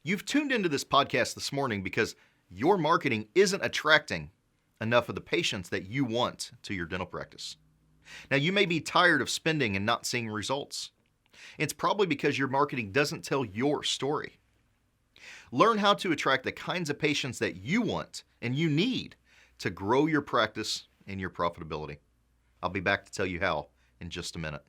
You've tuned into this podcast this morning because your marketing isn't attracting enough of the patients that you want to your dental practice. Now, you may be tired of spending and not seeing results. It's probably because your marketing doesn't tell your story. Learn how to attract the kinds of patients that you want and you need to grow your practice and your profitability. I'll be back to tell you how in just a minute.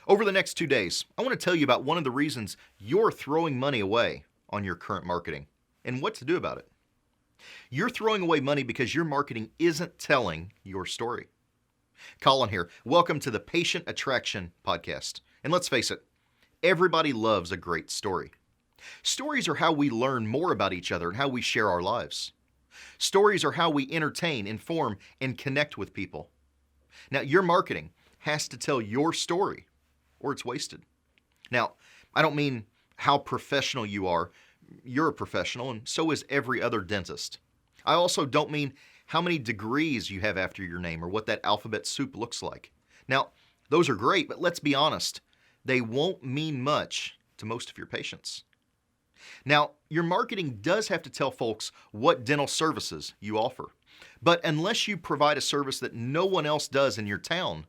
Over the next 2 days, I want to tell you about one of the reasons you're throwing money away on your current marketing and what to do about it. You're throwing away money because your marketing isn't telling your story. Colin here. Welcome to the Patient Attraction Podcast. And let's face it, everybody loves a great story. Stories are how we learn more about each other and how we share our lives. Stories are how we entertain, inform, and connect with people. Now, your marketing has to tell your story, or it's wasted. Now, I don't mean how professional you are. You're a professional, and so is every other dentist. I also don't mean how many degrees you have after your name or what that alphabet soup looks like. Now, those are great, but let's be honest, they won't mean much to most of your patients. Now, your marketing does have to tell folks what dental services you offer. But unless you provide a service that no one else does in your town,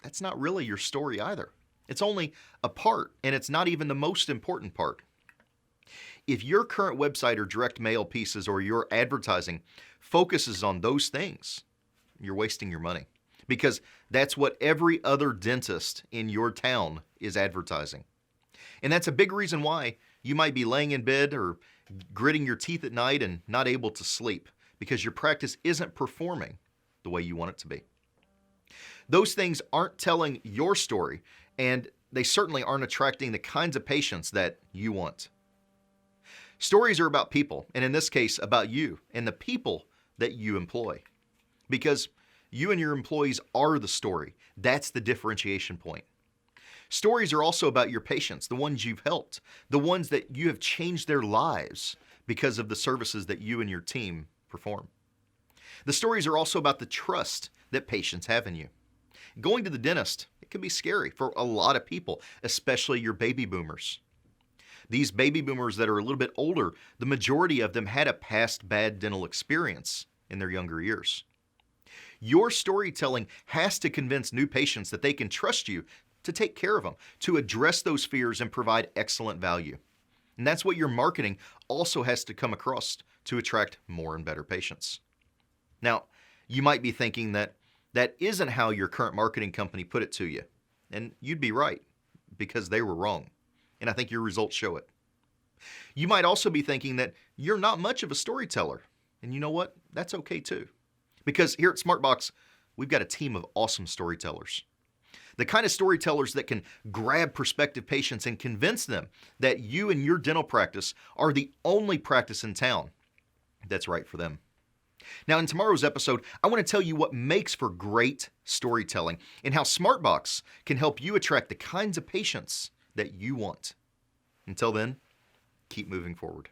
that's not really your story either. It's only a part, and it's not even the most important part. If your current website or direct mail pieces or your advertising focuses on those things, you're wasting your money because that's what every other dentist in your town is advertising. And that's a big reason why you might be laying in bed or gritting your teeth at night and not able to sleep because your practice isn't performing the way you want it to be. Those things aren't telling your story, and they certainly aren't attracting the kinds of patients that you want. Stories are about people, and in this case, about you and the people that you employ. Because you and your employees are the story. That's the differentiation point. Stories are also about your patients, the ones you've helped, the ones that you have changed their lives because of the services that you and your team perform. The stories are also about the trust that patients have in you. Going to the dentist, it can be scary for a lot of people, especially your baby boomers. These baby boomers that are a little bit older, the majority of them had a past bad dental experience in their younger years. Your storytelling has to convince new patients that they can trust you to take care of them, to address those fears and provide excellent value. And that's what your marketing also has to come across to attract more and better patients. Now, you might be thinking that isn't how your current marketing company put it to you. And you'd be right, because they were wrong. And I think your results show it. You might also be thinking that you're not much of a storyteller. And you know what? That's okay too. Because here at SmartBox, we've got a team of awesome storytellers. The kind of storytellers that can grab prospective patients and convince them that you and your dental practice are the only practice in town that's right for them. Now, in tomorrow's episode, I want to tell you what makes for great storytelling and how SmartBox can help you attract the kinds of patients that you want. Until then, keep moving forward.